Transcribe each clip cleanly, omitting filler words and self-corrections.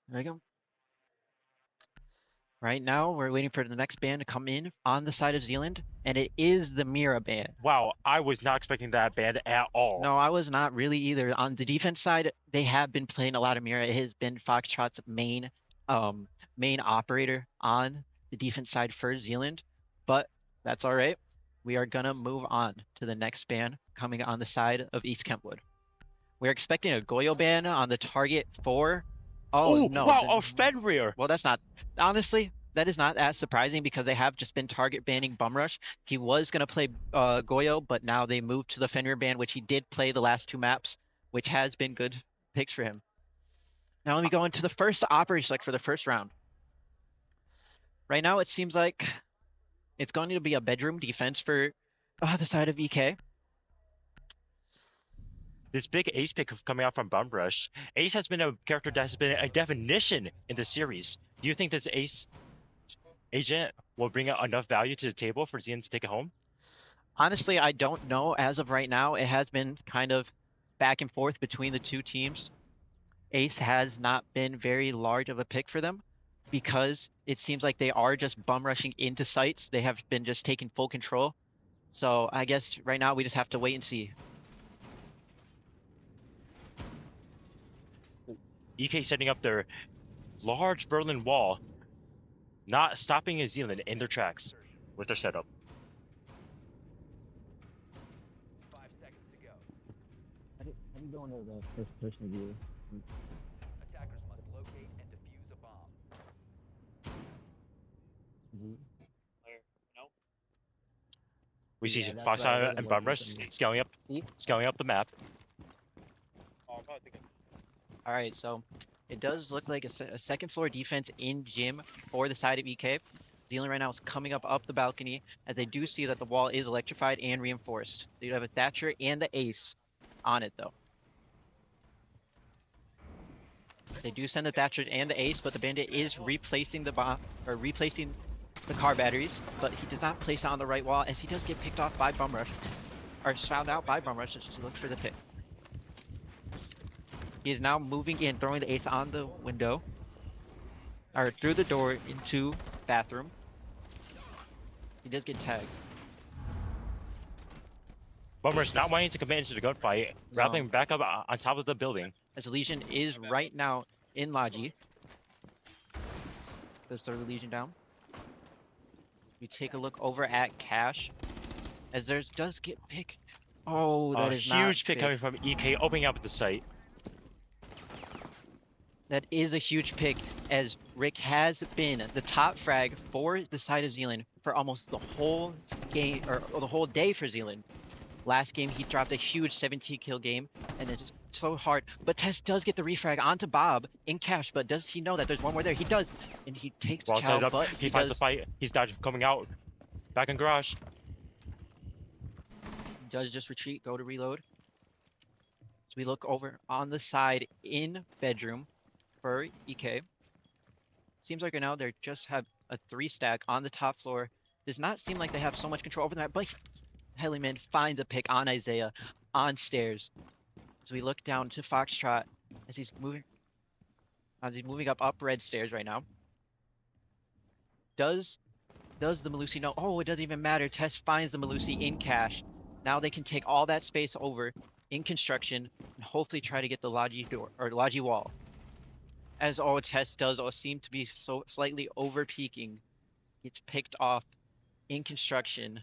There we go. Right now, we're waiting for the next band to come in on the side of Zealand, and it is the Mira band. Wow, I was not expecting that band at all. No, I was not really either. On the defense side, they have been playing a lot of Mira. It has been Foxtrot's um, main operator on the defense side for Zealand, but that's all right. We are gonna move on to the next band coming on the side of East Kentwood. We're expecting a Goyo ban on the target for. Oh Oh, no, wow, a Fenrir. well that's not honestly that is not as surprising because they have just been target banning Bumrush. He was gonna play Goyo, but now they moved to the Fenrir ban, which he did play the last two maps, which has been good picks for him. Now let me go into the first operator select for the first round. Right now it seems like it's going to be a bedroom defense for the side of EK. This big ace pick coming out from Bumrush. Ace has been a character that has been a definition in the series. Do you think this ace agent will bring enough value to the table for Zealand to take it home? Honestly, I don't know as of right now. It has been kind of back and forth between the two teams. Ace has not been very large of a pick for them because it seems like they are just bum rushing into sites. They have been just taking full control. So I guess right now we just have to wait and see. EK setting up their large Berlin wall, not stopping Zealand in their tracks with their setup. 5 seconds to go. How do you go into the first person view? Attackers must locate and defuse a bomb. We see Yeah, that's Fox what I wasn't and looking Bumrush for. See? scaling up the map. All right, so it does look like a second floor defense in gym for the side of EK. Zealand right now is coming up the balcony as they do see that the wall is electrified and reinforced. They have a Thatcher and the Ace on it though. They do send the Thatcher and the Ace, but the Bandit is replacing the bomb or replacing the car batteries, but he does not place it on the right wall as he does get picked off by Bumrush, or found out by Bumrush as he looks for the pick. He is now moving in, throwing the Ace on the window, or through the door into bathroom. He does get tagged. Bumrush not wanting to commit into the gunfight, No. rappelling back up on top of the building. As the Legion is right now in Logi. Let's throw the Legion down. We take a look over at Cash. As there does get pick. Oh, that A is not huge pick coming from EK, opening up the site. That is a huge pick, as Rick has been the top frag for the side of Zealand for almost the whole game, or the whole day for Zealand. Last game, he dropped a huge 17 kill game, and it's so hard. But Tess does get the refrag onto Bob in Cash, but does he know that there's one more there? He does, and he takes the Well set chow, up, but he finds the fight. He's dodging, coming out. Back in garage. does just retreat, go to reload. So we look over on the side in bedroom for EK. Seems like right now they just have a 3-stack on the top floor. Does not seem like they have so much control over that, but Hellyman finds a pick on Isaiah on stairs. As we look down to Foxtrot as he's moving up red stairs right now. Does the Malusi know? Oh, it doesn't even matter. Tess finds the Malusi in Cash. Now they can take all that space over in construction and hopefully try to get the Logi door or Logi wall. As Tess does seem to be so slightly over peaking. Gets picked off in construction.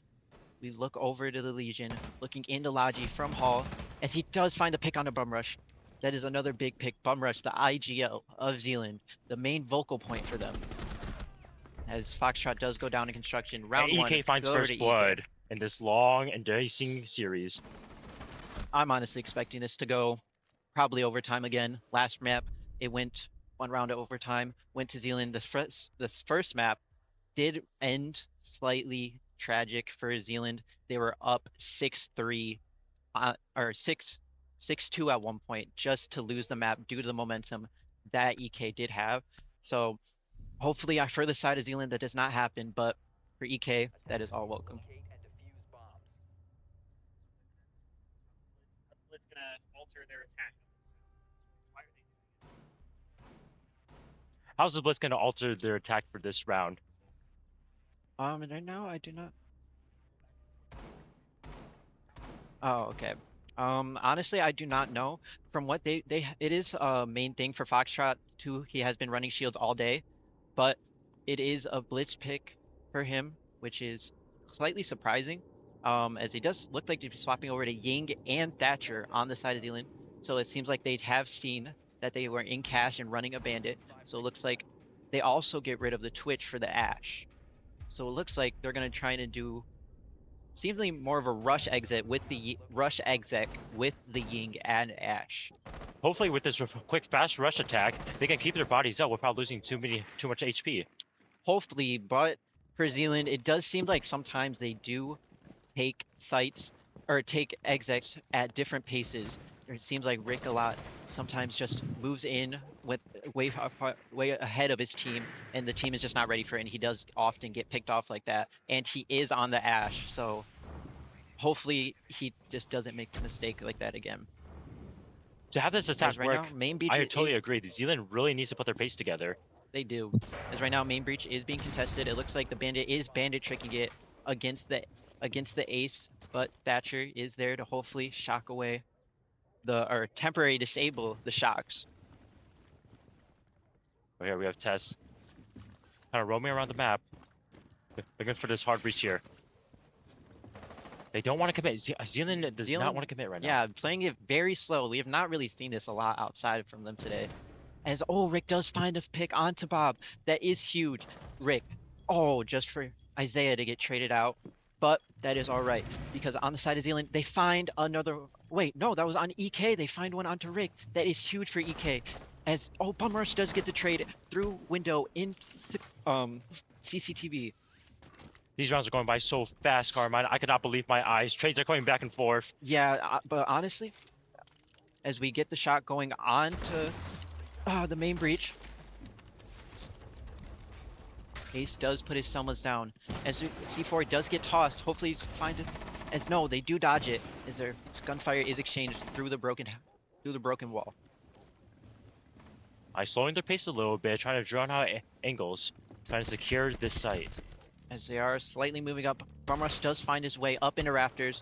We look over to the Legion, looking into Logi from Hall, as he does find the pick on a Bumrush. That is another big pick. Bumrush, the IGL of Zealand, the main vocal point for them. As Foxtrot does go down in construction, round And one. EK finds go to first EK. blood in this long and dicing series. I'm honestly expecting this to go probably overtime again. Last map, it went one round of overtime, went to Zealand. This first map did end slightly tragic for Zealand. They were up 6-3, or 6-2 at one point, just to lose the map due to the momentum that EK did have. So hopefully for the side of Zealand that does not happen, but for EK, that is all welcome. Locate and defuse bombs. That's gonna alter their attack. Why are they doing it? How's the Blitz gonna alter their attack for this round? And right now I do not. Oh, okay. Honestly, I do not know. From what it is a main thing for Foxtrot too. He has been running shields all day, but it is a blitz pick for him, which is slightly surprising. As he does look like to be swapping over to Ying and Thatcher on the side of Zealand. So it seems like they have seen that they were in cash and running a bandit. So it looks like they also get rid of the Twitch for the Ash. So it looks like they're gonna try and do seemingly more of a rush exit with the rush exec with the Ying and Ash. Hopefully, with this quick, fast rush attack, they can keep their bodies up without losing too much HP. Hopefully, but for Zealand, it does seem like sometimes they do take sites or take execs at different paces. It seems like Rick a lot sometimes just moves in with way ahead of his team, and the team is just not ready for it. And he does often get picked off like that, and he is on the Ash, so hopefully he just doesn't make a mistake like that again. To have this attack Right work, now, main breach I totally is, agree. The Zealand really needs to put their pace together. They do. As right now, main breach is being contested. It looks like the bandit is bandit tricking it against the ace, but Thatcher is there to hopefully shock away or temporary disable the shocks. Oh, here we have Tess, kind of roaming around the map, looking for this hard breach here. They don't want to commit. Zealand does not want to commit right now. Yeah, playing it very slow. We have not really seen this a lot outside from them today. As Rick does find a pick onto Bob. That is huge. Rick, just for Isaiah to get traded out. But that is alright, because on the side of Zealand, they find another. Wait, no, that was on EK. They find one onto Rick. That is huge for EK. As Bum Rush does get the trade through window into CCTV. These rounds are going by so fast, Carmine. I cannot believe my eyes. Trades are going back and forth. Yeah, but honestly, as we get the shot going on to the main breach, Ace does put his Selmas down. As C4 does get tossed, hopefully find it. As no, they do dodge it. As their gunfire is exchanged through the broken wall. I slowing their pace a little bit, trying to draw out angles, trying to secure this site. As they are slightly moving up, Bum Rush does find his way up into rafters.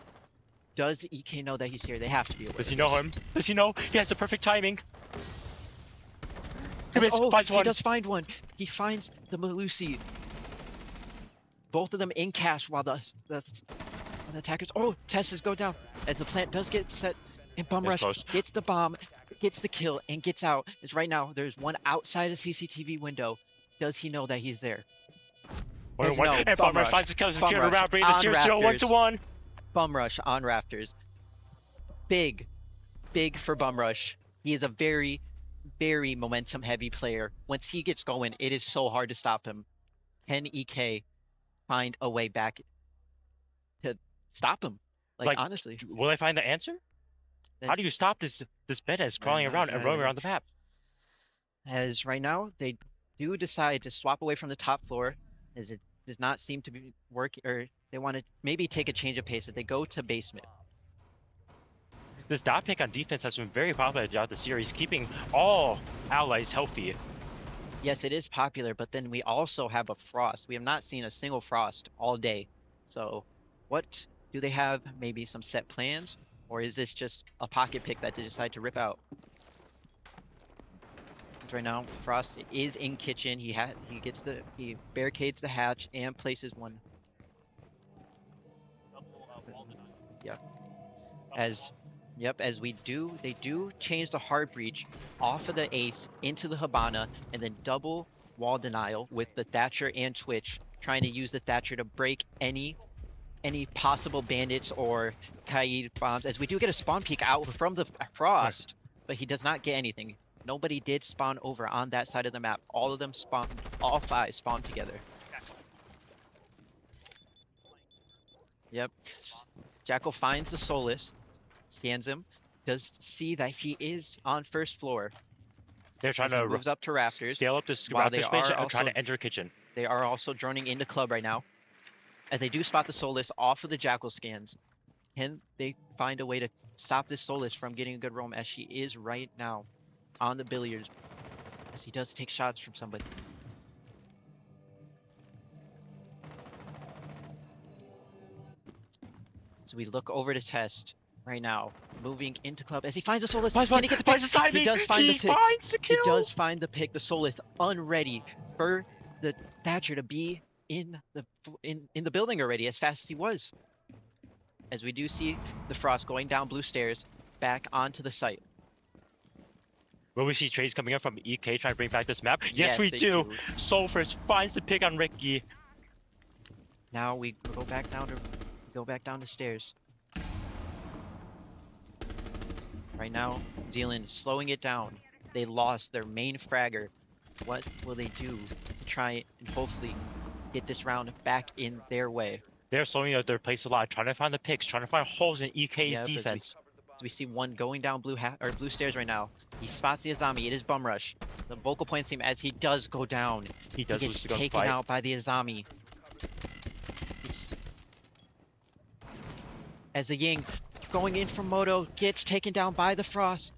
Does EK know that he's here? They have to be aware. Does he know him? Does he know? He has the perfect timing. He does find one. He finds the Malusi. Both of them in cash while the attackers. Teslas go down. As the plant does get set, and Bum Rush gets the bomb, gets the kill, and gets out. As right now, there's one outside the CCTV window. Does he know that he's there? And Bum Rush finds the kill. Secure around, bring the tier 2 1-1. Bum Rush on rafters. Big for Bum Rush. He is a very, very momentum heavy player. Once he gets going, it is so hard to stop him. Can EK find a way back to stop him? Like honestly. Will I find the answer? How do you stop this badass crawling around and roaming around the map? As right now, they do decide to swap away from the top floor, as it does not seem to be working, or they want to maybe take a change of pace as they go to basement. This dot pick on defense has been very popular throughout the series, keeping all allies healthy. Yes, it is popular, but then we also have a Frost. We have not seen a single Frost all day. So what do they have? Maybe some set plans? Or is this just a pocket pick that they decide to rip out? Right now, Frost is in kitchen. He barricades the hatch and places one. Yep. As they do change the hard breach off of the Ace into the Habana, and then double wall denial with the Thatcher and Twitch, trying to use the Thatcher to break any possible bandits or Kaid bombs. As we do get a spawn peek out from the Frost, but he does not get anything. Nobody did spawn over on that side of the map. All of them spawned, all 5 spawned together. Yep. Jackal finds the Solus, scans him, does see that he is on first floor. They're trying to moves up to rafters. Scale up this raptor space and trying to enter kitchen. They are also droning into club right now. As they do spot the Solus off of the Jackal scans. Can they find a way to stop this Solus from getting a good roam, as she is right now on the billiards. as he does take shots from somebody. So we look over to test right now, moving into club as he finds the Solus. Can he get the pick? Finds the timing. He does find the pick. Finds the He kill. does find the pick. The Solus unready for the Thatcher to be in the building already as fast as he was. As we do see the Frost going down blue stairs back onto the site. Will we see trades coming up from EK trying to bring back this map? Yes, we they do. Sulfurs finds the pick on Ricky. Now we go back down the stairs. Right now, Zeeland slowing it down. They lost their main fragger. What will they do to try and hopefully get this round back in their way? They're slowing out their place a lot, trying to find the picks, trying to find holes in EK's Yep, defense. As we see one going down blue stairs right now. He spots the Azami. It is Bum Rush. The vocal points team as he does go down. He does He lose gets the taken gunfight. out by the Azami. As the Ying going in from Moto gets taken down by the Frost.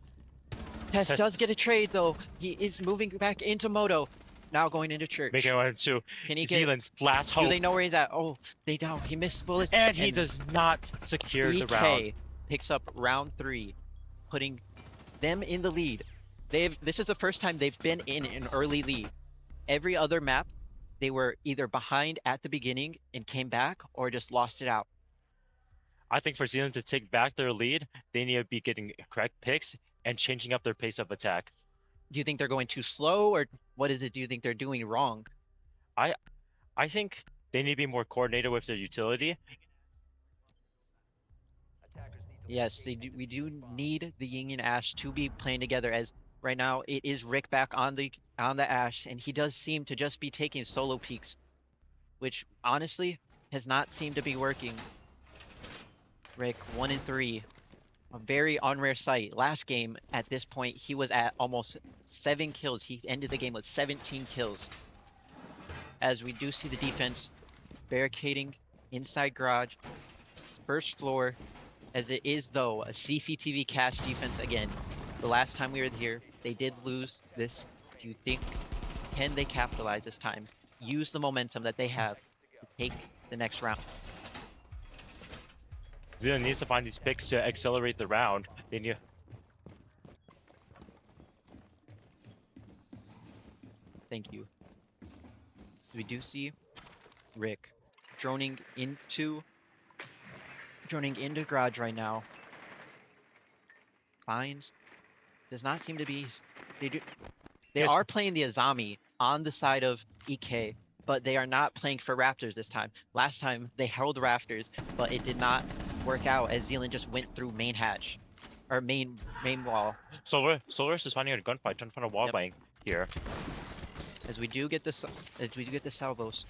Test does get a trade though. He is moving back into Moto. Now going into Church. Making it 1-2. Can he get? Zealand's last hope. Do they know where he's at? Oh, they down. He missed bullets. And he does not secure the round. EK picks up round 3, putting them in the lead. This is the first time they've been in an early lead. Every other map, they were either behind at the beginning and came back, or just lost it out. I think for Zealand to take back their lead, they need to be getting correct picks and changing up their pace of attack. Do you think they're going too slow, or what is it? Do you think they're doing wrong? I think they need to be more coordinated with their utility. Yes, they do. We do need the Ying and Ash to be playing together. As right now, it is Rick back on the Ash, and he does seem to just be taking solo peeks, which honestly has not seemed to be working. Rick 1 and 3, a very unrare sight. Last game at this point, he was at almost 7 kills. He ended the game with 17 kills. As we do see the defense barricading inside garage, first floor. As it is, though, a CCTV cache defense again. The last time we were here, they did lose this. Do you think, can they capitalize this time? Use the momentum that they have to take the next round. Zealand needs to find these picks to accelerate the round. They need. Thank you. We do see Rick droning into garage right now. Finds. Does not seem to be. They Yes. are playing the Azami on the side of EK, but they are not playing for Raptors this time. Last time they held Raptors, but it did not work out as Zealand just went through main hatch, or main wall. Solaris is finding a gunfight, trying to find a wall Yep. bang here. As we do get the salvos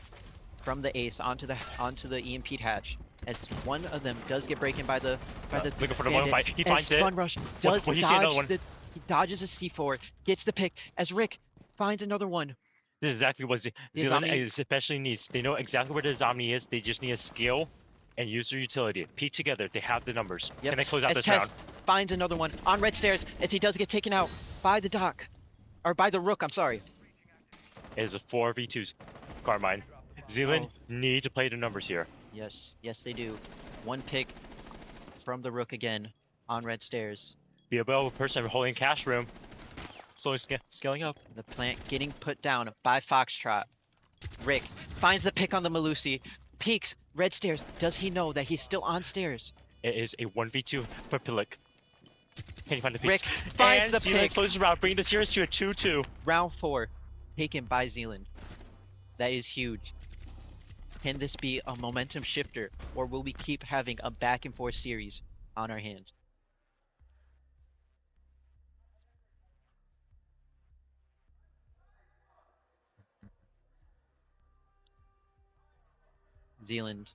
from the Ace onto the EMP hatch. As one of them does get breaken by the Looking for the bandit, gunfight. He as finds it. Bum Rush does What, you see another dodge one? he dodges a C4, gets the pick as Rick finds another one. This is exactly what Zealand Azami- is especially needs. They know exactly where the Zomni is. They just need a skill and use their utility. Peek together. They have the numbers. Yep. Can they close out As this Tess round? finds another one on red stairs as he does get taken out by the dock, or by the Rook. I'm sorry. It is a 4v2 Carmine. Zealand need to play the numbers here. Yes, they do. One pick from the Rook again on red stairs. Be a available person holding cash room. Slowly scaling up. The plant getting put down by Foxtrot. Rick finds the pick on the Malusi. Peeks red stairs. Does he know that he's still on stairs? It is a 1v2 for Pilik. Can you find the pick? Rick finds and the Zealand pick. closes round, bringing the series to a 2-2. Round 4, taken by Zealand. That is huge. Can this be a momentum shifter, or will we keep having a back and forth series on our hands? Zealand.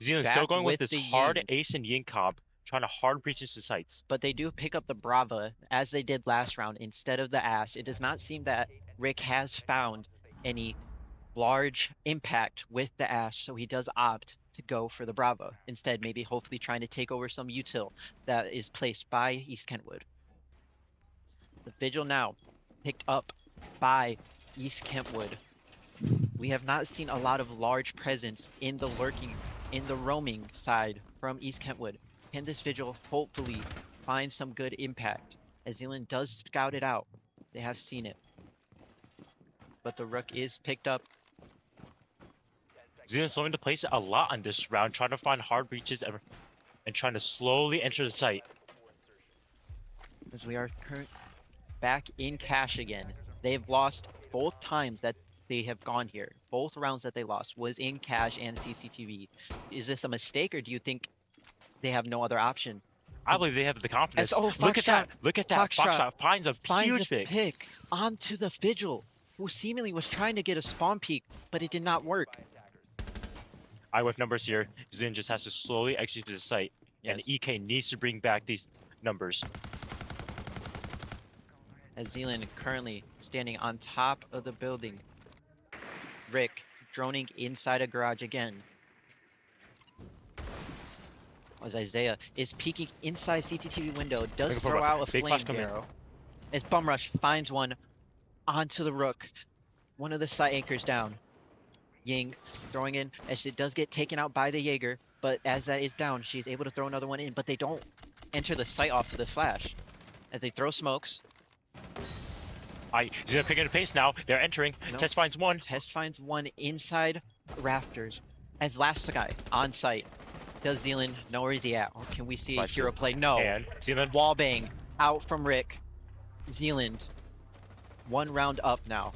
Zealand's Back still going with with this the hard Yin. ace and yin cob, trying to hard breach into sights. But they do pick up the Brava, as they did last round, instead of the Ash. It does not seem that Rick has found any large impact with the Ash, so he does opt to go for the Brava. Instead, maybe hopefully trying to take over some util that is placed by East Kentwood. The Vigil now picked up by East Kentwood. We have not seen a lot of large presence in the roaming side from East Kentwood. Can this vigil hopefully find some good impact? As Zeeland does scout it out, they have seen it. But the rook is picked up. Zealand's slowing to place a lot on this round, trying to find hard breaches and trying to slowly enter the site. As we are back in cash again. They've lost both times that they have gone here. Both rounds that they lost was in cash and CCTV. Is this a mistake, or do you think they have no other option? I believe they have the confidence. Look at Foxtrot. that! Look at that! Foxtrot Foxtrot finds a huge a pick onto the vigil, who seemingly was trying to get a spawn peek, but it did not work. With numbers here, Zin just has to slowly exit to the site, and Yes. EK needs to bring back these numbers. As Zeeland currently standing on top of the building. Rick droning inside a garage again. As Isaiah is peeking inside CCTV window, does Looking for throw a out a big flame flash coming. arrow. As Bumrush finds one onto the rook. One of the site anchors down. Ying throwing in as it does get taken out by the Jaeger, but as that is down, she's able to throw another one in, but they don't enter the site off of the flash. As they throw smokes. Zin picking the pace now. They're entering. Nope. Test finds one. Test finds one inside rafters. As last guy on site. Does Zeeland know where he's at? Or can we see a Right, hero play? No. And Zealand. Wallbang out from Rick. Zeeland 1 round up now.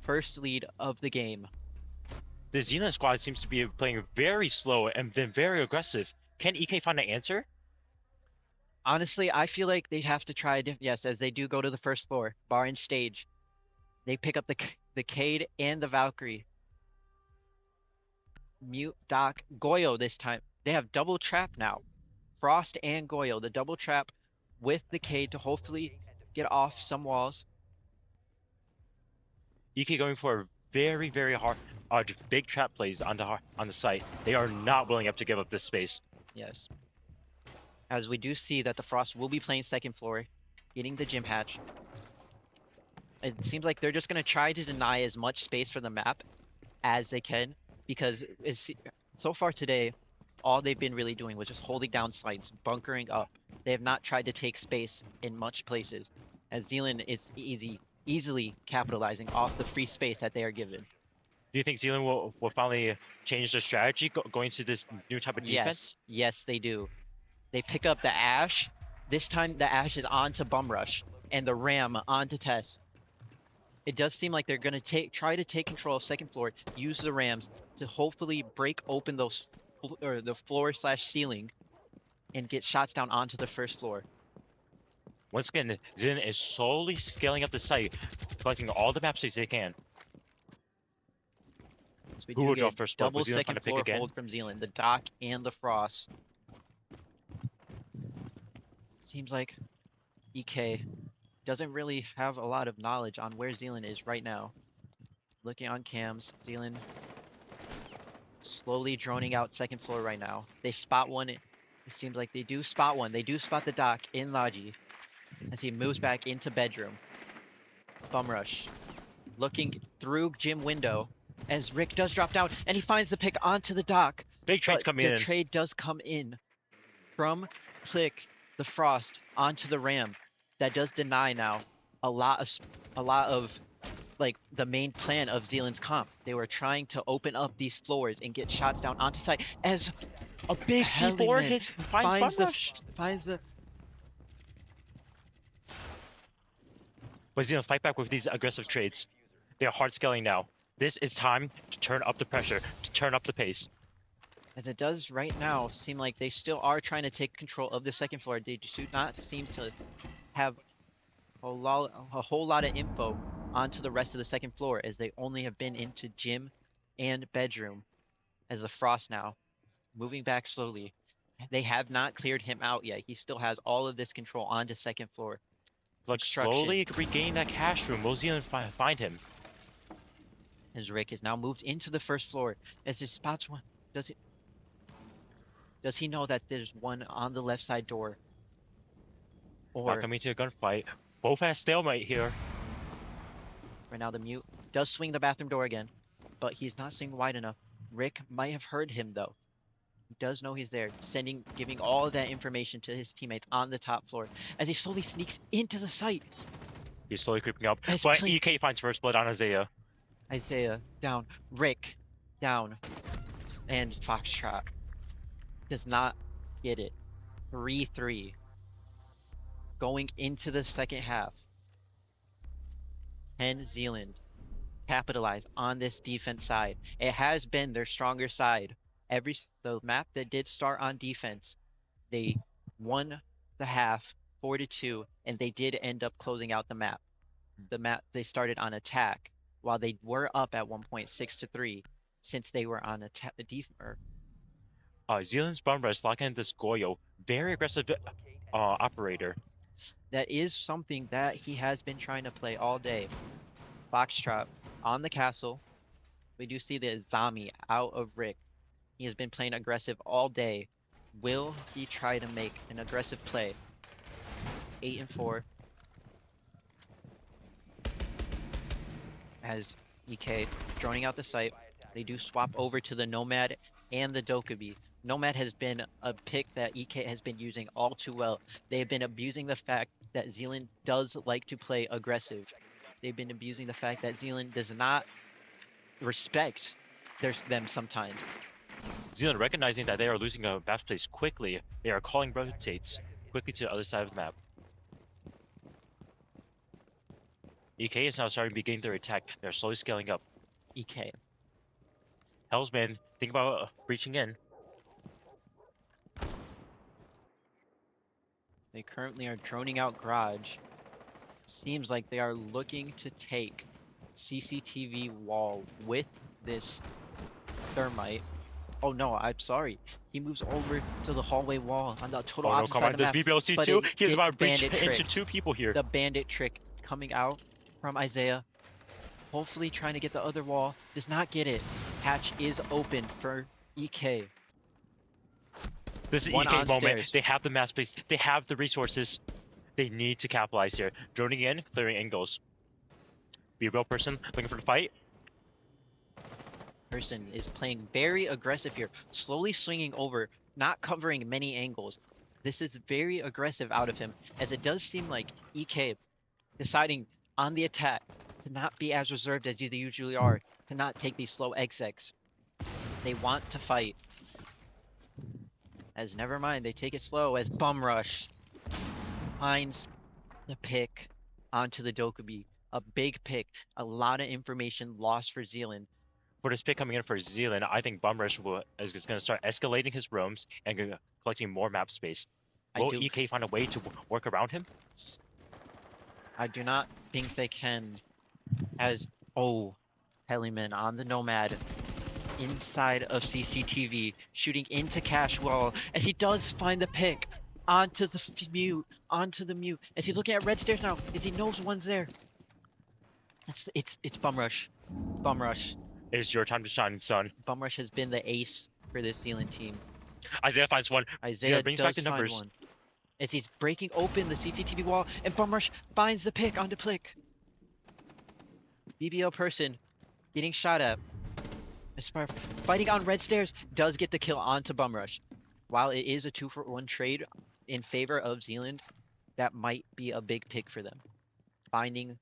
First lead of the game. The Zealand squad seems to be playing very slow and then very aggressive. Can EK find an answer? Honestly, I feel like they have to try a different. Yes, as they do go to the first floor, bar and stage. They pick up the Cade and the Valkyrie. Mute Doc Goyo this time. They have double trap now. Frost and Goyo, the double trap with the Cade to hopefully get off some walls. EK going for a very, very hard, big trap plays on the site. They are not willing up to give up this space. Yes. As we do see that the Frost will be playing second floor, getting the gym hatch. It seems like they're just going to try to deny as much space for the map as they can, because so far today, all they've been really doing was just holding down sites, bunkering up. They have not tried to take space in much places, as Zeeland is easily capitalizing off the free space that they are given. Do you think Zealand will finally change their strategy going to this new type of defense? Yes, they do. They pick up the Ash. This time the Ash is onto Bumrush, and the Ram onto Tess. It does seem like they're going to try to take control of second floor, use the Rams to hopefully break open those the floor/ceiling and get shots down onto the first floor. Once again, Zin is slowly scaling up the site, collecting all the map space they can. So we Who do will get draw first blood? double Will Zealand second find a pick floor again? hold from Zeeland, the Doc and the Frost. Seems like EK doesn't really have a lot of knowledge on where Zeeland is right now. Looking on cams, Zeeland slowly droning out second floor right now. They spot one. It seems like they do spot one. They do spot the Doc in Logi as he moves back into bedroom. Bumrush looking through gym window as Rick does drop down and he finds the pick onto the Doc. Big trade's coming in. The trade does come in from Click the Frost onto the Ram. That does deny now a lot of like the main plan of Zeeland's comp. They were trying to open up these floors and get shots down onto site as A big C4 Helliman hit finds finds the But Zealand fight back with these aggressive trades. They are hard scaling now. This is time to turn up the pressure, to turn up the pace. as it does right now seem like they still are trying to take control of the second floor. They do not seem to have a whole lot of info onto the rest of the second floor, as they only have been into gym and bedroom. As the Frost now moving back slowly, they have not cleared him out yet. He still has all of this control onto second floor. Like Construction. slowly regain that cash room. Will Zealand find him? As Rick is now moved into the first floor, as he spots one. Does he know that there's one on the left side door? Not Or coming to a gunfight. Both has stalemate here. Right now the mute does swing the bathroom door again, but he's not swinging wide enough. Rick might have heard him though. He does know he's there, giving all of that information to his teammates on the top floor as he slowly sneaks into the site. He's slowly creeping up. As But Blake- EK finds first blood on Isaiah. Isaiah down, Rick down, and Foxtrot does not get it. 3-3. Going into the second half. Can Zeeland capitalize on this defense side? It has been their stronger side. The map that did start on defense, they won the half 4-2, and they did end up closing out the map. The map they started on attack, while they were up at 1 point 6-3, since they were on Zealand's bum rush locking in this Goyo. Very aggressive operator. that is something that he has been trying to play all day. Foxtrot on the castle. We do see the Zami out of Rick. He has been playing aggressive all day. Will he try to make an aggressive play? 8-4. As EK droning out the site, they do swap over to the Nomad and the Dokkaebi. Nomad has been a pick that EK has been using all too well. They have been abusing the fact that Zeeland does like to play aggressive. They've been abusing the fact that Zeeland does not respect them sometimes. Zealand recognizing that they are losing a map space quickly, they are calling rotates quickly to the other side of the map. EK is now starting to begin their attack. They're slowly scaling up. EK. Hellsman, think about breaching in. They currently are droning out Garage. Seems like they are looking to take CCTV wall with this thermite. Oh no, I'm sorry. He moves over to the hallway wall on the total Oh no, opposite come side on, of the this map. BBLC2, but he's it about to gets breach bandit into trick. 2 people here. The bandit trick coming out from Isaiah. Hopefully trying to get the other wall. Does not get it. Hatch is open for EK. This is One EK on moment. stairs. They have the map space. They have the resources. They need to capitalize here. Droning in, clearing angles. Be a real person, looking for the fight. Person is playing very aggressive here. Slowly swinging over. Not covering many angles. This is very aggressive out of him, as it does seem like EK deciding on the attack to not be as reserved as they usually are, to not take these slow execs. They want to fight. As never mind, they take it slow as Bum Rush finds the pick onto the Dokkaebi. A big pick. A lot of information lost for Zeeland. For this pick coming in for Zealand, I think Bumrush is going to start escalating his roams and collecting more map space. Will EK find a way to work around him? I do not think they can. As Hellyman on the Nomad inside of CCTV, shooting into Cash Wall as he does find the pick onto the mute. As he's looking at red stairs now, as he knows one's there. It's Bum Rush. It is your time to shine, son. Bum Rush has been the ace for this Zealand team. Isaiah finds one. Isaiah brings does back the find numbers. one. As he's breaking open the CCTV wall, and Bum Rush finds the pick onto Plick. BBL person getting shot at. Aspire fighting on red stairs does get the kill onto Bum Rush. While it is a 2-for-1 trade in favor of Zealand, that might be a big pick for them. Finding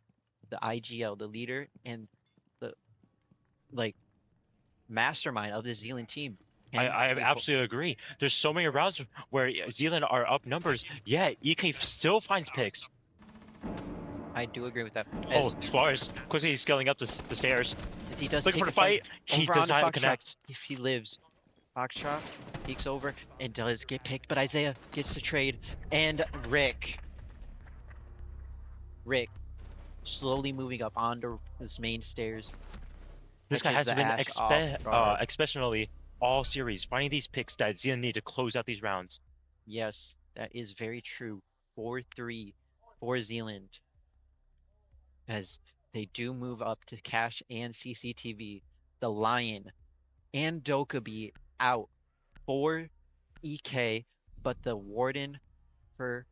the IGL, the leader, and the mastermind of the Zealand team. I absolutely agree. There's so many rounds where Zealand are up numbers, yet EK still finds picks. I do agree with that. Suarez quickly scaling up the stairs. As he does Looking take for the fight. He over does onto not Foxtrot. connect. If he lives, Foxtrot peeks over and does get picked, but Isaiah gets the trade, and Rick slowly moving up onto his main stairs. This guy has catches the been Ash off guard. exceptionally all series, finding these picks that Zealand need to close out these rounds. Yes, that is very true. 4-3 for Zealand. As they do move up to Cash and CCTV. The Lion and Dokkaebi out for EK, but the Warden for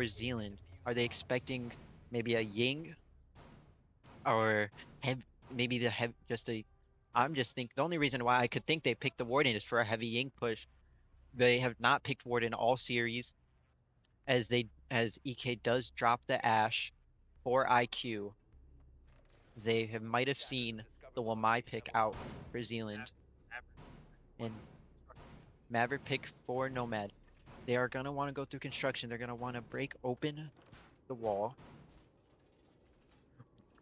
Zealand. Are they expecting maybe a Ying, or maybe just a. I'm just think the only reason why I could think they picked the Warden is for a heavy Ying push. They have not picked Warden all series, as EK does drop the Ash for IQ. Might have seen the Wamai pick out for Zealand, and Maverick pick for Nomad. They are gonna want to go through construction. They're gonna want to break open the wall.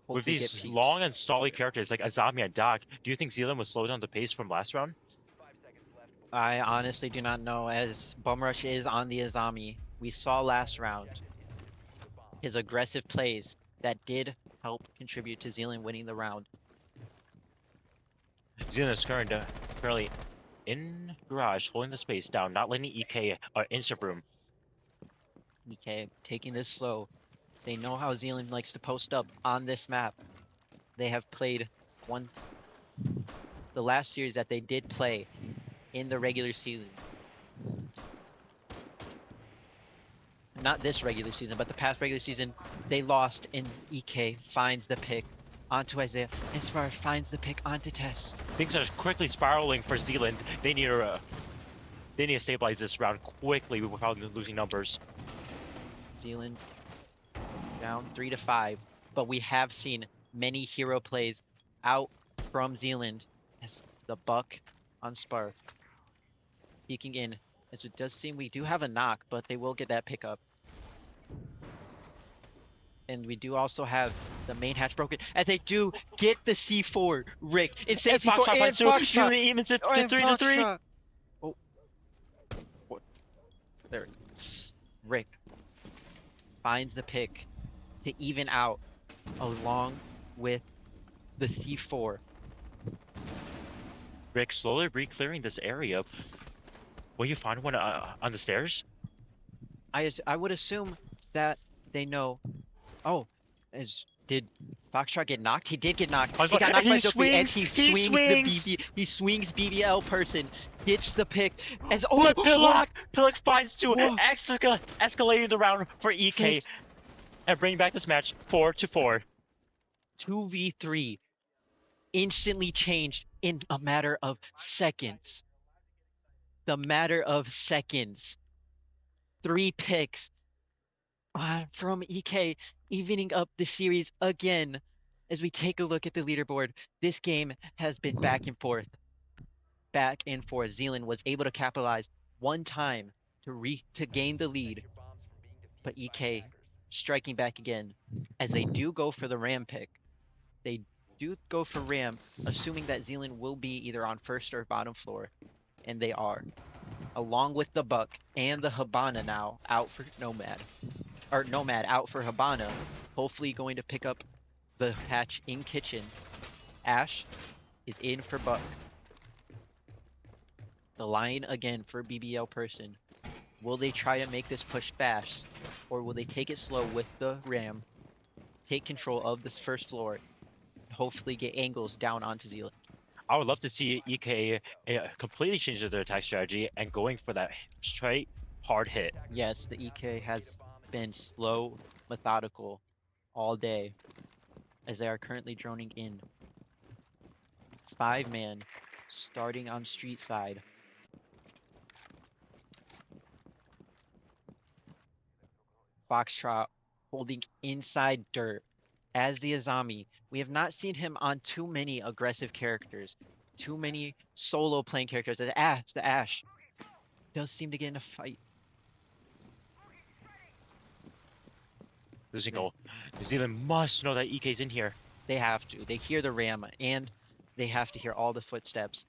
With Hopefully get these peeks. long and stally characters like Azami and Doc, do you think Zealand would slow down the pace from last round? 5 seconds left. I honestly do not know, as Bumrush is on the Azami. We saw last round The bomb. his aggressive plays that did help contribute to Zealand winning the round. Zealand is currently in garage, holding the space down, not letting EK an inch of room. EK taking this slow. They know how Zealand likes to post up on this map. They have played the last series that they did play in the regular season. Not this regular season, but the past regular season, they lost, and EK finds the pick onto Isaiah, and Spar finds the pick onto Tess. Things are quickly spiraling for Zealand. They need to stabilize this round quickly without losing numbers. Zealand down 3-5, but we have seen many hero plays out from Zealand as the buck on Sparf. Peeking in, as it does seem we do have a knock, but they will get that pickup. And we do also have the main hatch broken, as they do get the C4. Rick, insane And C4 Foxtrot and finds two. Foxtrot. Zealand evens it to And 3-3. Foxtrot. Oh, what? There. Rick finds the pick to even out, along with the C4. Rick slowly re-clearing this area. Will you find one on the stairs? I would assume that they know. Oh, did Foxtrot get knocked? He did get knocked. He got knocked by Sophie, and he swings BBL person, gets the pick, as Pillock finds two, Whoa. escalating the round for EK, and bringing back this match 4-4. 2v3 instantly changed in a matter of seconds. The matter of seconds. 3 picks from EK, evening up the series again. As we take a look at the leaderboard, this game has been back and forth. Back and forth. Zealand was able to capitalize one time to gain the lead, Your bombs from being defused but by EK attackers. striking back again, as they do go for the Ram pick. They do go for Ram, assuming that Zealand will be either on first or bottom floor, and they are. Along with the Buck and the Habana now out for Nomad. Or Nomad out for Habana, hopefully going to pick up the hatch in kitchen. Ash is in for Buck. The line again for BBL person. Will they try to make this push fast, or will they take it slow with the Ram, take control of this first floor, and hopefully get angles down onto Zealand? I would love to see EK completely change their attack strategy and going for that straight hard hit. Yes, the EK has been slow, methodical all day, as they are currently droning in. 5-man starting on street side. Foxtrot holding inside dirt as the Azami. We have not seen him on too many aggressive characters, too many solo playing characters. The Ash does seem to get in a fight. Losing goal. New Zealand must know that EK's in here. They have to. They hear the Ram, and they have to hear all the footsteps.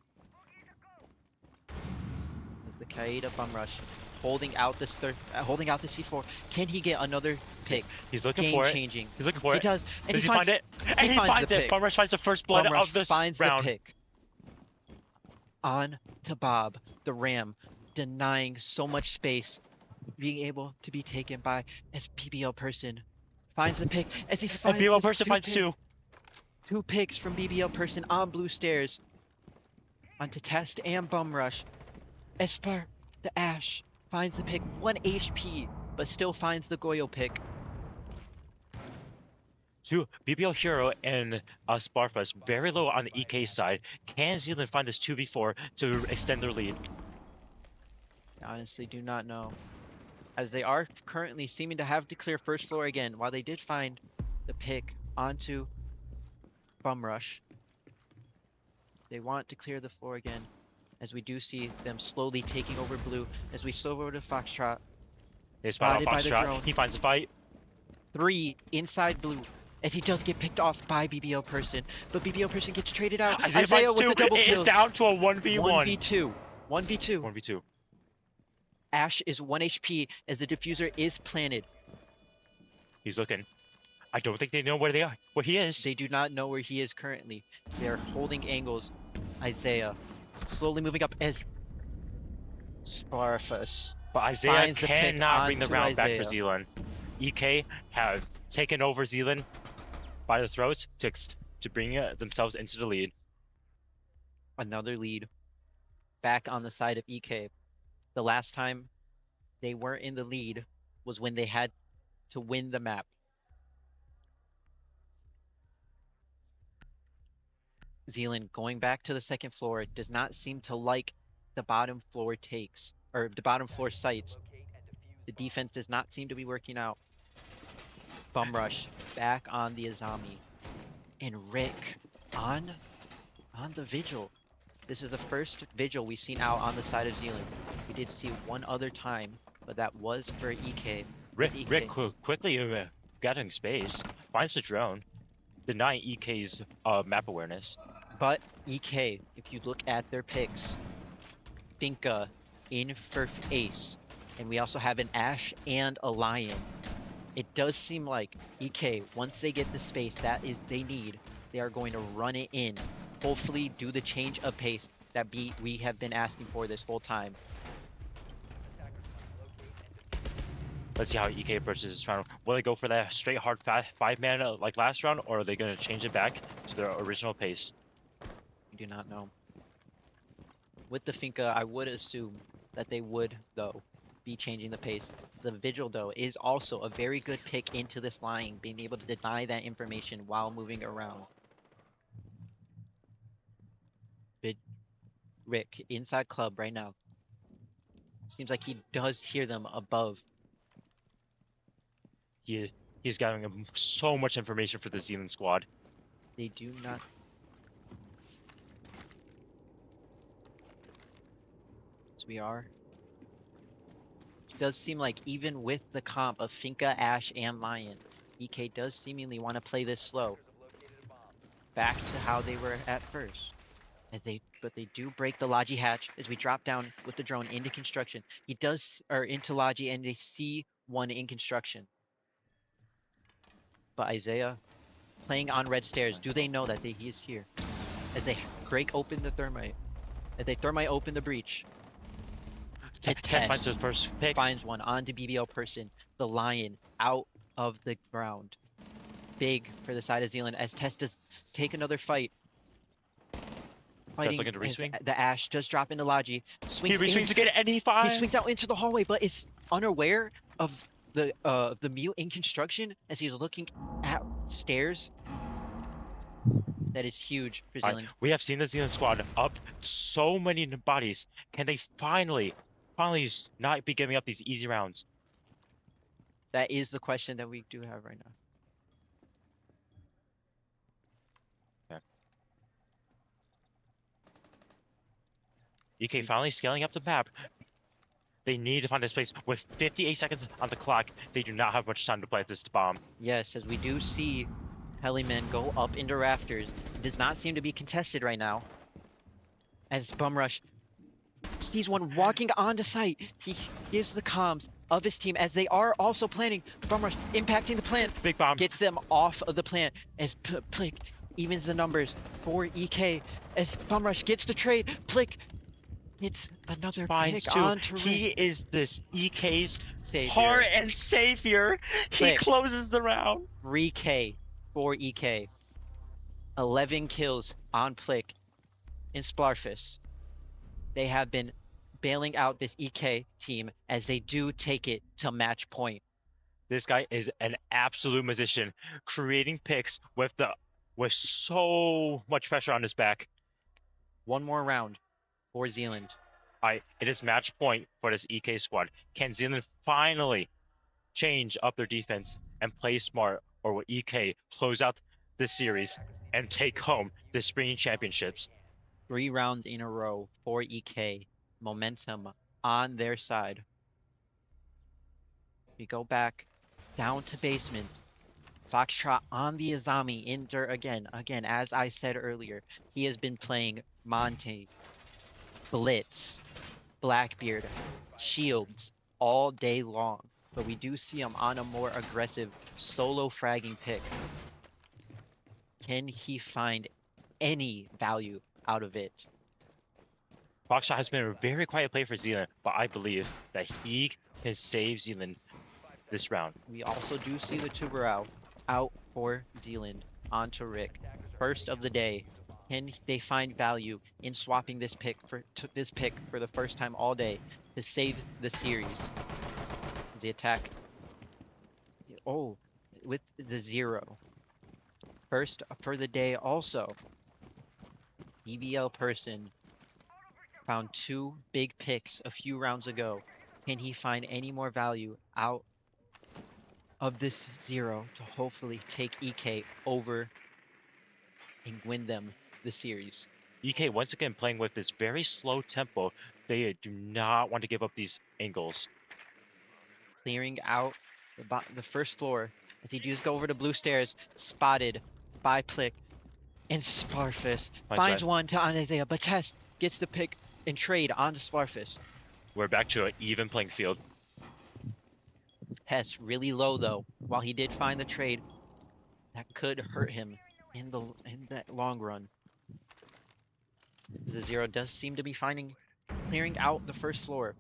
As the Kaida bum rush, holding out this holding out the C4. Can he get another pick? He's looking Game for it. changing. He's looking for He it. does, and Does he find it? And he finds the it. pick. Bum Rush finds the first blood Bum Rush of this finds round. the pick. On to Bob, the Ram, denying so much space, being able to be taken by as BBL person finds the pick as he And finds BBL this person finds pick. two. 2 picks from BBL person on blue stairs. Onto Test and Bum Rush. Esper, the Ash, finds the pick. 1 HP, but still finds the Goyo pick. Two BBL Hero and Sparfus very low on the EK side. Can Zealand find this 2v4 to extend their lead? I honestly do not know. As they are currently seeming to have to clear first floor again, while they did find the pick onto Bum Rush. They want to clear the floor again, as we do see them slowly taking over blue, as we slow over to Foxtrot. They spot Spotted out by the Foxtrot. drone. He finds a fight. 3 inside blue, as he does get picked off by BBL person, but BBL person gets traded out. Isaiah Isaiah finds with two. the double It is kills. down to a 1v1. 1v2. 1v2. 1v2. Ash is 1 HP as the diffuser is planted. He's looking. I don't think they know where they are. Where he is. They do not know where he is currently. They are holding angles. Isaiah slowly moving up as Sparfus. But Isaiah finds the pick cannot bring the onto round back for Isaiah. Zealand. EK have taken over Zealand by the throats to bring themselves into the lead. Another lead. Back on the side of EK. The last time they were in the lead was when they had to win the map. Zealand going back to the second floor does not seem to like the bottom floor takes, or the bottom floor sites. The defense does not seem to be working out. Bum Rush back on the Azami. And Rick on the Vigil. This is the first Vigil we've seen out on the side of Zealand. We did see one other time, but that was for EK. Rick quickly getting space. Finds the drone. Denying EK's map awareness. But EK, if you look at their picks, Finka in for Ace, and we also have an Ash and a Lion. It does seem like EK, once they get the space that is they need, they are going to run it in. Hopefully do the change of pace that we have been asking for this whole time. Let's see how EK approaches this round. Will they go for that straight hard 5-man like last round, or are they going to change it back to their original pace? We do not know. With the Finka, I would assume that they would, though, be changing the pace. The Vigil, though, is also a very good pick into this line, being able to deny that information while moving around. Rick, inside club right now. Seems like he does hear them above. He's gathering so much information for the Zealand squad. They do not. As we are. It does seem like even with the comp of Finka, Ash, and Lion, EK does seemingly want to play this slow. Back to how they were at first. But they do break the Logi hatch as we drop down with the drone into construction. He does, or into Logi, and they see one in construction. But Isaiah playing on red stairs. Do they know that he is here? As they break open the thermite. As they thermite open the breach. Tess finds his first pick. Finds one onto BBL person. The Lion out of the ground. Big for the side of Zealand as Tess does take another fight. Fighting looking to as reswing. the Ash does drop into Logi. He reswings again and he finds. He swings out into the hallway, but is unaware of the mute in construction as he's looking at stairs. That is huge for Zealand. We have seen the Zealand squad up so many bodies. Can they finally not be giving up these easy rounds? That is the question that we do have right now. EK finally scaling up the map. They need to find this place. With 58 seconds on the clock, they do not have much time to play this bomb. Yes, as we do see Heliman go up into rafters. It does not seem to be contested right now. As Bum Rush sees one walking onto site, he gives the comms of his team as they are also planning. Bum Rush impacting the plant. Big bomb. Gets them off of the plant as Plick evens the numbers for EK. As Bum Rush gets the trade, Plick gets another Finds pick two. onto He Rick. is this EK's Savior. heart and savior. He Quick. closes the round. 3K for EK. 11 kills on Plick in Splarfus. They have been bailing out this EK team as they do take it to match point. This guy is an absolute magician, creating picks with so much pressure on his back. One more round for Zeeland. It is match point for this EK squad. Can Zeeland finally change up their defense and play smart, or will EK close out this series and take home the spring championships? 3 rounds in a row for EK. Momentum on their side. We go back down to basement. Foxtrot on the Azami Inter again. Again, as I said earlier, he has been playing Monte, Blitz, Blackbeard, Shields all day long. But we do see him on a more aggressive solo fragging pick. Can he find any value out of it? Foxtrot has been a very quiet play for Zeeland, but I believe that he can save Zeeland this round. We also do see the Tuberau out for Zeeland onto Rick. First of the day. Can they find value in swapping this pick for the first time all day to save the series? The attack. Oh, with the 0. First for the day also. BBL person found 2 big picks a few rounds ago. Can he find any more value out of this 0 to hopefully take EK over and win them the series? EK once again playing with this very slow tempo. They do not want to give up these angles. Clearing out the first floor as he does go over to blue stairs. Spotted by Plick and Sparfus finds one to Isaiah, but Tess gets the pick and trade onto Sparfus. We're back to an even playing field. Hess really low though. While he did find the trade, that could hurt him in that long run. The 0 does seem to be clearing out the first floor.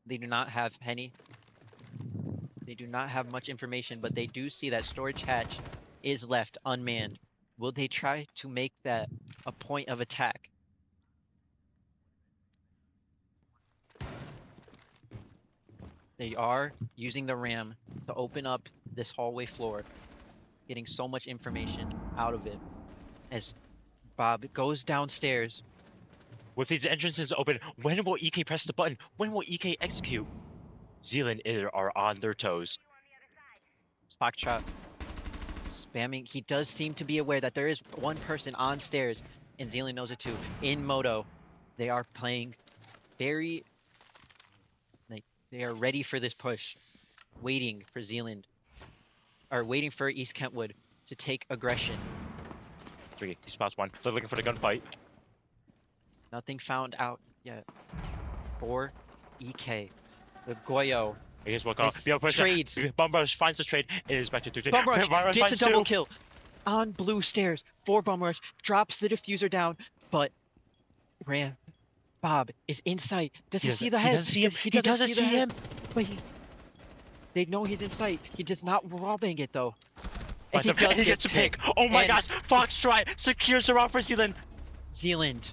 They do not have Penny. They do not have much information, but they do see that storage hatch is left unmanned. Will they try to make that a point of attack? They are using the RAM to open up this hallway floor, getting so much information out of it. As Bob goes downstairs. With these entrances open, when will EK press the button? When will EK execute? Zeeland are on their toes. Foxtrot spamming. He does seem to be aware that there is one person on stairs, and Zeeland knows it too. In Moto, they are playing very... They are ready for this push, waiting for Zeeland, or waiting for East Kentwood to take aggression. He spots one. They're looking for the gunfight. Nothing found out yet for EK. The Goyo. Here's what call. Trades. Bumrush finds the trade. It is back to 2-2. Bumrush gets a double kill on blue stairs for Bumrush. Drops the diffuser down, but Bob is in sight. Does he see the head? He doesn't see him. But they know he's in sight. He does not wallbang it though. And he gets a pick. Oh my gosh! Foxtrot secures the round for Zeeland. Zeeland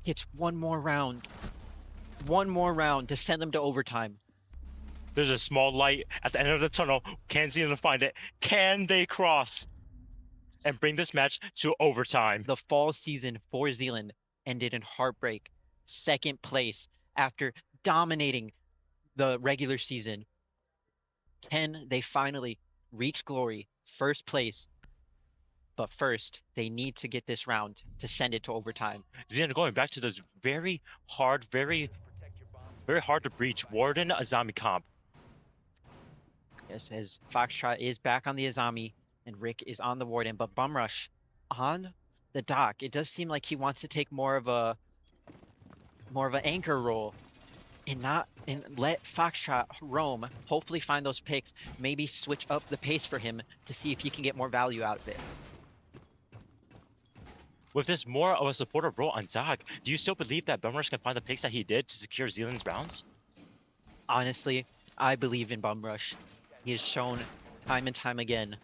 gets one more round. One more round to send them to overtime. There's a small light at the end of the tunnel. Can Zeeland find it? Can they cross and bring this match to overtime? The fall season for Zeeland ended in heartbreak. Second place after dominating the regular season. Can they finally reach glory? First place. But first, they need to get this round to send it to overtime. Zeeland going back to this very hard to breach Warden Azami comp. Yes, as Foxtrot is back on the Azami and Rick is on the Warden, but Bumrush on the dock. It does seem like he wants to take more of an anchor role and let Foxtrot roam, hopefully find those picks, maybe switch up the pace for him to see if he can get more value out of it. With this more of a supportive role on dock, do you still believe that Bumrush can find the picks that he did to secure Zeeland's rounds? Honestly, I believe in Bumrush. He has shown time and time again,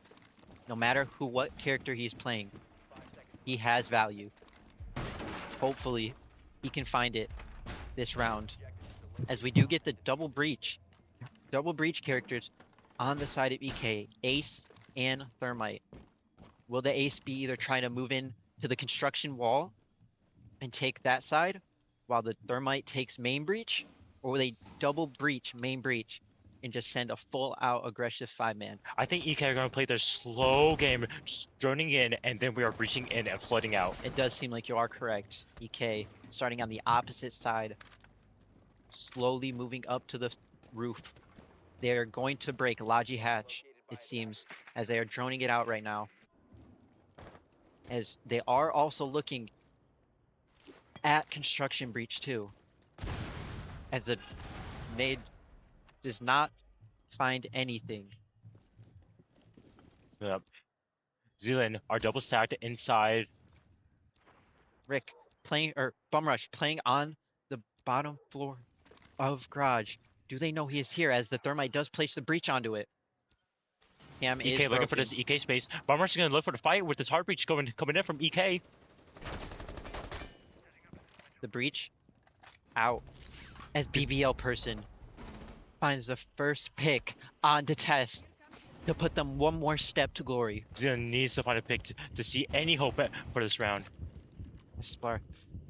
no matter what character he's playing, he has value. Hopefully, he can find it this round. As we do get the double breach characters on the side of EK, Ace and Thermite. Will the Ace be either trying to move in to the construction wall and take that side while the Thermite takes main breach? Or will they double breach main breach and just send a full out aggressive 5-man? I think EK are going to play their slow game, just droning in, and then we are breaching in and flooding out. It does seem like you are correct. EK starting on the opposite side, slowly moving up to the roof. They're going to break Logi Hatch, it seems, as they are droning it out right now. As they are also looking at construction breach too. As the maid does not find anything. Yep. Zeeland are double stacked inside. Rick playing, or Bumrush playing on the bottom floor of garage. Do they know he is here as the Thermite does place the breach onto it? Cam is EK looking for broken. this EK space. Bomber's going to look for the fight with this hard breach coming in from EK. The breach out as BBL person finds the first pick on the test to put them one more step to glory. Zeeland needs to find a pick to see any hope for this round. Spar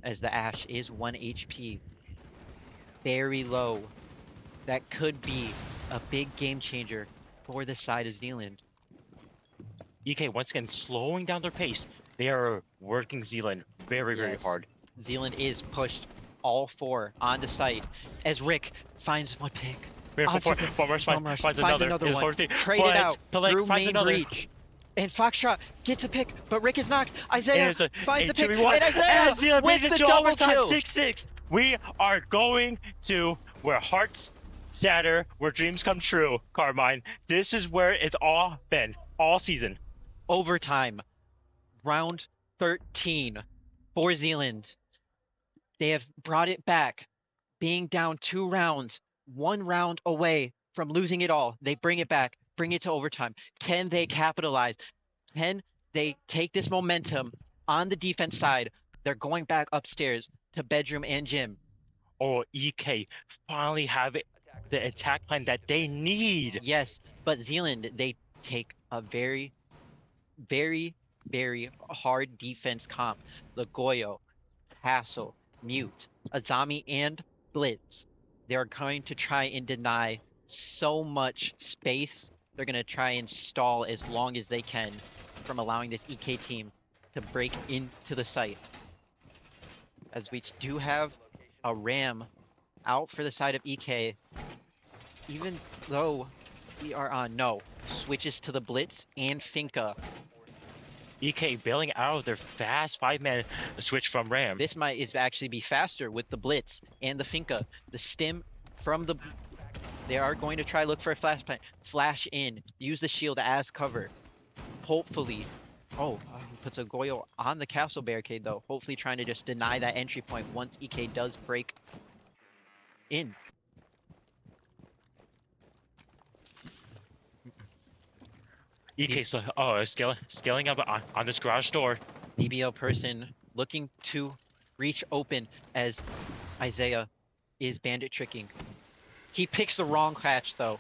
as the Ash is 1 HP. Very low. That could be a big game changer for the side of Zeeland. EK once again slowing down their pace. They are working Zeeland very Yes. hard. Zeeland is pushed all 4 onto site as Rick finds one pick. Bomber Bumrush finds finds another. another It's one. 43, Traded but out Pelek through finds main another. breach. And Foxtrot gets a pick, but Rick is knocked. Isaiah And it's finds the pick, 2v1, and Isaiah Zeeland with brings it the to double overtime, kill. 6-6. We are going to where hearts shatter, where dreams come true, Carmine. This is where it's all been, all season. Overtime. Round 13 for Zeeland. They have brought it back, being down 2 rounds, 1 round away from losing it all. They bring it back, bring it to overtime. Can they capitalize? Can they take this momentum on the defense side? They're going back upstairs to bedroom and gym. Or EK finally have the attack plan that they need. Yes, but Zealand, they take a very hard defense comp. Lagoyo, Castle, Mute, Azami, and Blitz. They're going to try and deny so much space. They're going to try and stall as long as they can from allowing this EK team to break into the site. As we do have a Ram out for the side of EK, even though we are on switches to the Blitz and Finka. EK bailing out of their fast 5-man switch from Ram. This might actually be faster with the Blitz and the Finka. The stim from the... They are going to try look for a flash plan. Flash in. Use the shield as cover. Hopefully... Oh, he puts a Goyo on the castle barricade though. Hopefully trying to just deny that entry point once EK does break in. EK scaling up on this garage door. BBL person looking to reach open as Isaiah is bandit tricking. He picks the wrong hatch though.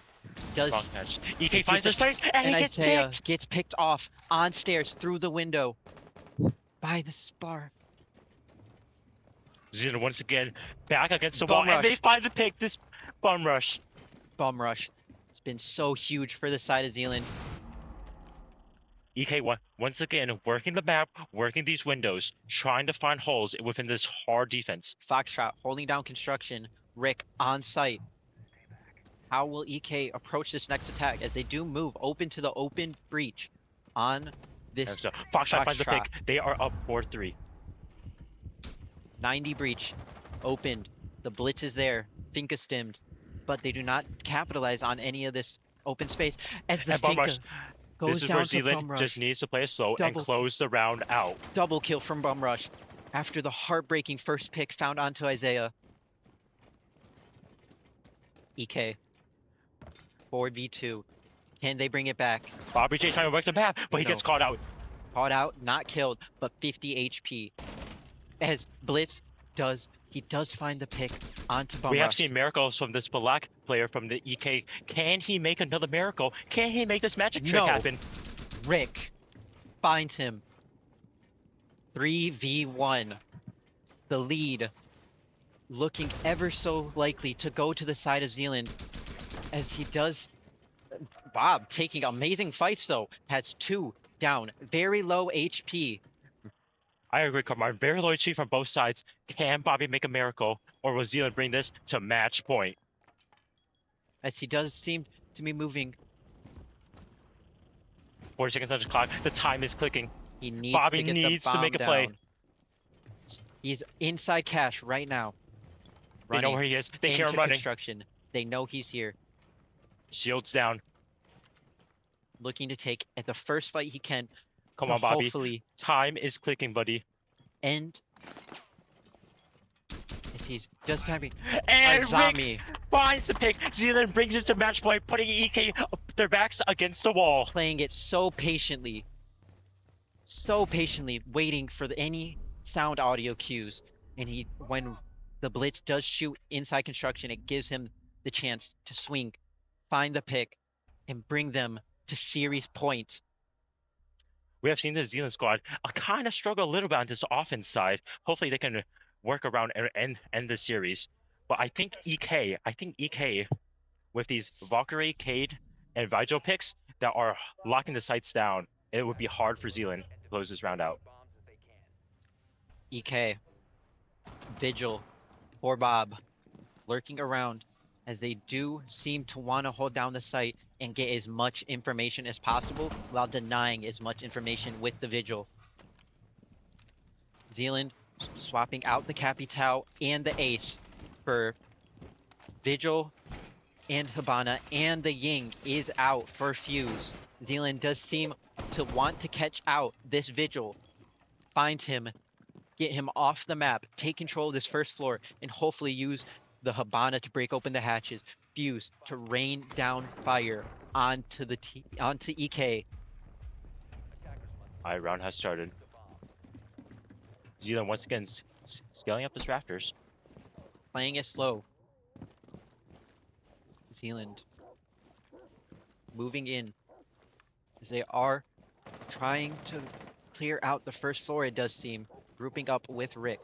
Does Wrong catch. EK finds his place and he gets Isaiah picked. gets picked off on stairs through the window by the spar. Zeeland once again back against the Bum wall rush. and they find the pick. This bum rush. Bum rush. It's been so huge for the side of Zeeland. EK once again working the map, working these windows, trying to find holes within this hard defense. Foxtrot holding down construction. Rick on site. How will EK approach this next attack as they do move open to the open breach on this And so Foxtrot finds the Foxtrot. pick. They are up 4-3. 90 breach opened. The blitz is there. Finka stimmed, but they do not capitalize on any of this open space as the And bum Finka rush. goes This is down where to Zeeland Bum just Rush. needs to play it slow Double and close the round out. Double kill from Bum Rush after the heartbreaking first pick found onto Isaiah. EK 4v2. Can they bring it back? Bobby J trying to work the map, but he No. gets caught out. Caught out, not killed, but 50 HP. As Blitz does find the pick onto Bum We have Rush. seen miracles from this Balak player from the EK. Can he make another miracle? Can he make this magic trick No. happen? Rick finds him. 3v1. The lead looking ever so likely to go to the side of Zeeland as he does. Bob taking amazing fights though. Has 2 down. Very low HP. I agree, Kamar. Very low HP from both sides. Can Bobby make a miracle? Or will Zeeland bring this to match point? As he does seem to be moving. 40 seconds on the clock. The time is clicking. He needs Bobby to get needs the to bomb make a down. play. He's inside cash right now. They know Running where he is. They hear into him running. construction. They know he's here. Shields down. Looking to take at the first fight he can. Come to on, Bobby. Hopefully Time is clicking, buddy. end. As he's just timing. And Azami Rick finds the pick. Zeeland brings it to match point, putting EK their backs against the wall. playing it so patiently, waiting for any sound audio cues. And when the blitz does shoot inside construction, it gives him the chance to swing, find the pick, and bring them to series point. We have seen the Zeeland squad kind of struggle a little bit on this offense side. Hopefully they can work around and end the series. But I think EK with these Valkyrie, Cade, and Vigil picks that are locking the sights down, it would be hard for Zeeland to close this round out. EK, Vigil, or Bob, lurking around as they do seem to want to hold down the site and get as much information as possible while denying as much information with the Vigil. Zeeland swapping out the Capital and the Ace for Vigil and Hibana, and the Ying is out for Fuse. Zeeland does seem to want to catch out this Vigil, find him, get him off the map, take control of this first floor, and hopefully use the Hibana to break open the hatches. Fuse to rain down fire onto EK. Round has started. Zeeland once again scaling up his rafters. Playing it slow. Zeeland moving in as they are trying to clear out the first floor, it does seem, grouping up with Rick.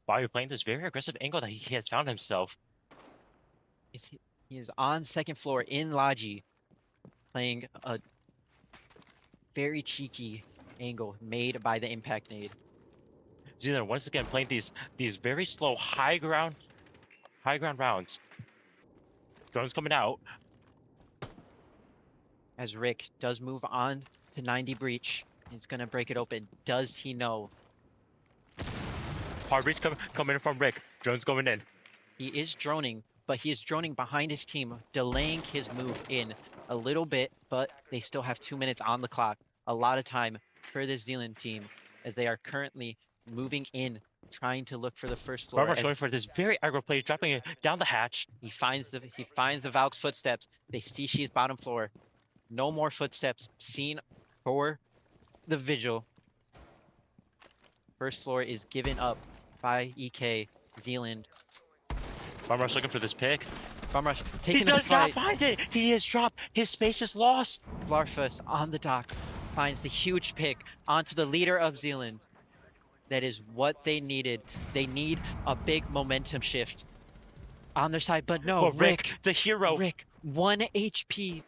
Bobby playing this very aggressive angle that he has found himself. He is on second floor in Logi, playing a very cheeky angle made by the impact nade. Zeeland once again playing these very slow high ground rounds. Drones coming out. As Rick does move on to 90 breach, he's gonna break it open. Does he know? Hard breach coming in from Rick. Drones going in. He is droning, but he is droning behind his team, delaying his move in a little bit, but they still have 2 minutes on the clock. A lot of time for this Zeeland team as they are currently moving in, trying to look for the first floor. Barbar's going for this very aggro play, dropping it down the hatch. He finds the Valk's footsteps. They see she's bottom floor. No more footsteps seen for the Vigil. First floor is given up by EK. Zeeland. Barbar's looking for this pick. Bumrush He taking the does not fight. find it. He is dropped. His space is lost. Blarfus on the dock finds the huge pick onto the leader of Zeeland. That is what they needed. They need a big momentum shift on their side, but no, But Rick, the hero. Rick, 1 HP,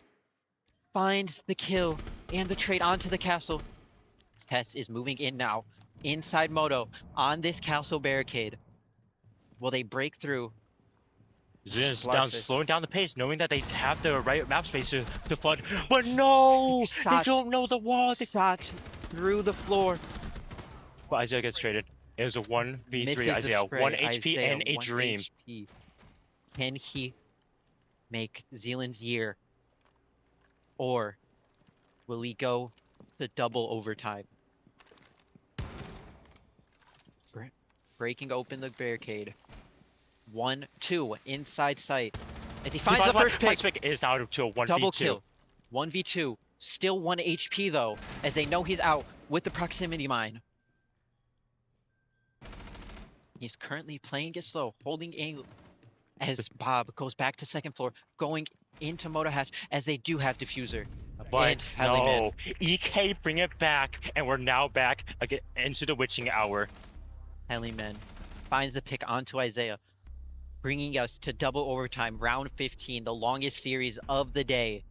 finds the kill and the trade onto the castle. Tess is moving in now, inside Moto, on this castle barricade. Will they break through? Zeeland's Blarfus. down, slowing down the pace, knowing that they have the right map space to flood. But no! They Shot. don't know the wall. Shot through the floor. But Isaiah gets traded. It was a 1v3 Misses the Isaiah. spray. 1 HP Isaiah, and a 1 dream. HP. Can he make Zeeland's year? Or will we go to double overtime? Breaking open the barricade. 1-2 inside sight. As he finds the first pick. Pick is now to a 1v2. Double kill. 1v2. Still 1 HP though, as they know he's out with the proximity mine. He's currently playing it slow, holding angle as Bob goes back to second floor, going into Moto Hatch as they do have diffuser. But It's Hellyman. no, EK bring it back, and we're now back again into the witching hour. Hellyman finds the pick onto Isaiah, bringing us to double overtime, round 15, the longest series of the day.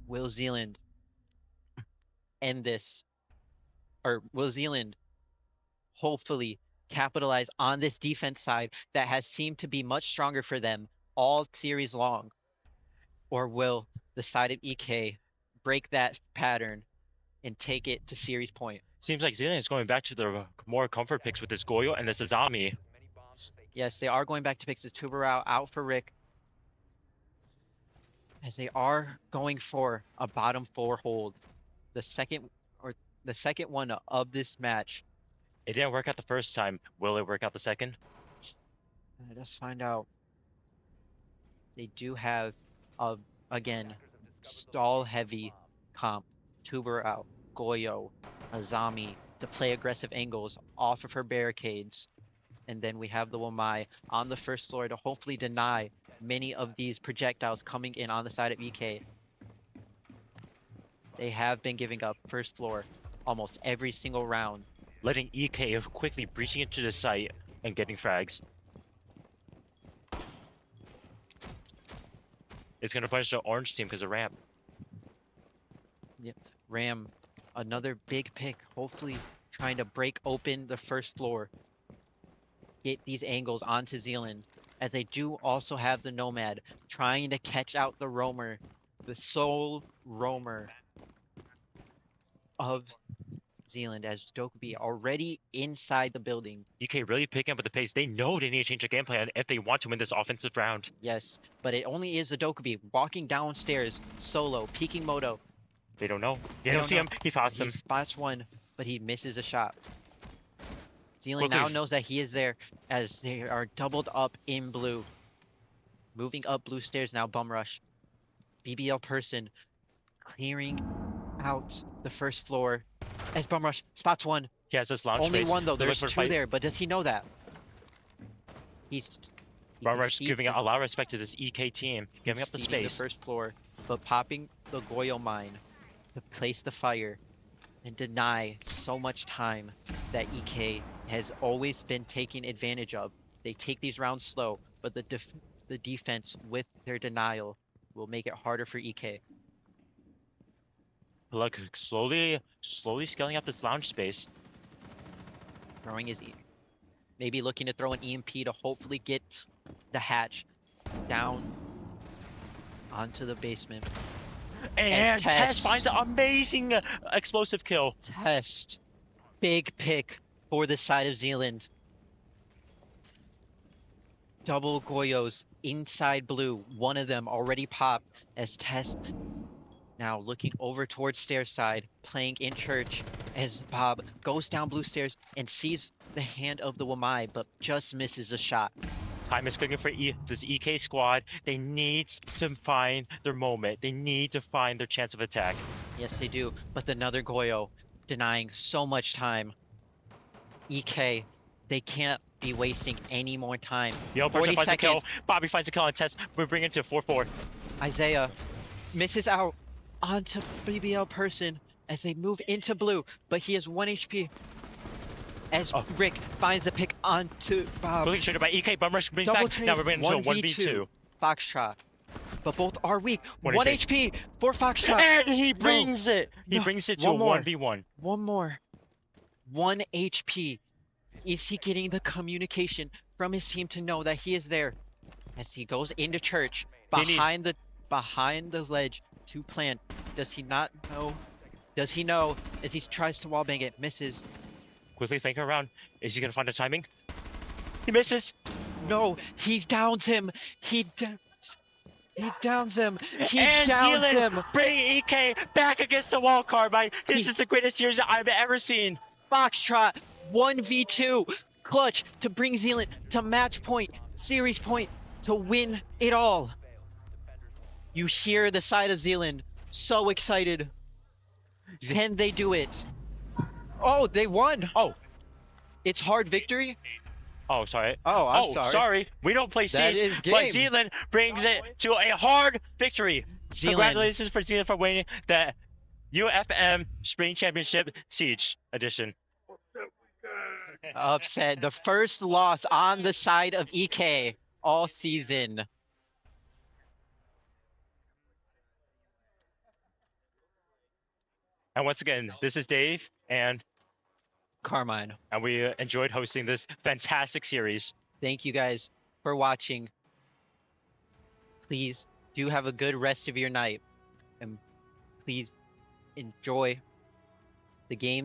Will Zeeland end this? Or will Zeeland hopefully capitalize on this defense side that has seemed to be much stronger for them all series long? Or will the side of EK break that pattern and take it to series point? Seems like Zeeland is going back to their more comfort picks with this Goyo and this Azami. Many bombs vacate. Yes, they are going back to pick the Tuberau out for Rick, as they are going for a bottom 4 hold. The second one of this match. It didn't work out the first time. Will it work out the second? Let's find out. They do have again stall heavy comp, Tuberau, Goyo, Azami to play aggressive angles off of her barricades. And then we have the Wamai on the first floor to hopefully deny many of these projectiles coming in on the side of EK. They have been giving up first floor almost every single round. Letting EK quickly breaching into the site and getting frags. It's gonna punish the orange team because of ramp. Ram, another big pick, hopefully trying to break open the first floor. Get these angles onto Zeeland, as they do also have the Nomad trying to catch out the roamer, the sole roamer of Zeeland, as Dokubi already inside the building. EK really picking up with the pace. They know they need to change their game plan if they want to win this offensive round. Yes, but it only is the Dokubi walking downstairs solo, peeking Moto. They don't know. They don't see him. He spots He him. spots one, but he misses a shot. Zeeland Quickly. now knows that he is there, as they are doubled up in blue. Moving up blue stairs now, bum rush. BBL person clearing out the first floor as bum rush spots one. He has this launch Only space. one though, They're there's looking for two fight. there, but does he know that? He Barbaros concedes giving the- a lot of respect to this EK team, giving up the conceding space. the first floor, but popping the Goyo mine to place the fire and deny so much time that EK has always been taking advantage of. They take these rounds slow, but the defense with their denial will make it harder for EK. Look, slowly scaling up this lounge space. Throwing his maybe looking to throw an EMP to hopefully get the hatch down onto the basement. And Tess Test. finds an amazing explosive kill. Test. Big pick for the side of Zeeland. Double Goyos inside blue. One of them already popped as Test now looking over towards stairs side, playing in church as Bob goes down blue stairs and sees the hand of the Wamai, but just misses a shot. Time is clicking for this EK squad. They need to find their moment. They need to find their chance of attack. Yes, they do. But another Goyo denying so much time. EK, they can't be wasting any more time. Yo, 40 Person finds a kill. seconds. Bobby finds a kill on Tess. We're bringing it to 4-4. Isaiah misses out onto BBL person as they move into blue, but he has 1 HP. As Rick finds the pick onto Bob. Quickly triggered by EK. Bum rush brings Double back. trade, Now we're bringing it to a 1v2. Foxtrot. But both are weak. 1 1 HP. HP for Foxtrot. And he brings it. He No. brings it to One a more. 1v1. One more. 1 HP. Is he getting the communication from his team to know that he is there? As he goes into church, behind the ledge to plant. Does he not know? Does he know? As he tries to wallbang it, misses. Quickly thinking around. Is he gonna find the timing? He misses. No, he downs him. He downs him. He And downs Zeeland him. bring EK back against the wall, Carbine. This is the greatest series that I've ever seen. Foxtrot 1v2 clutch to bring Zeeland to match point, series point, to win it all. You hear the side of Zeeland so excited. Can they do it? Oh, they won. Oh, It's hard victory. Oh, sorry. Oh, I'm Oh, sorry. We don't play That Siege, is but game. Zeeland brings it to a hard victory. Zeeland. Congratulations for Zeeland for winning the UFM Spring Championship Siege edition. Upset. The first loss on the side of EK all season. And once again, this is Dave, and Carmine. we enjoyed hosting this fantastic series. Thank you guys for watching. Please do have a good rest of your night. And please enjoy the games.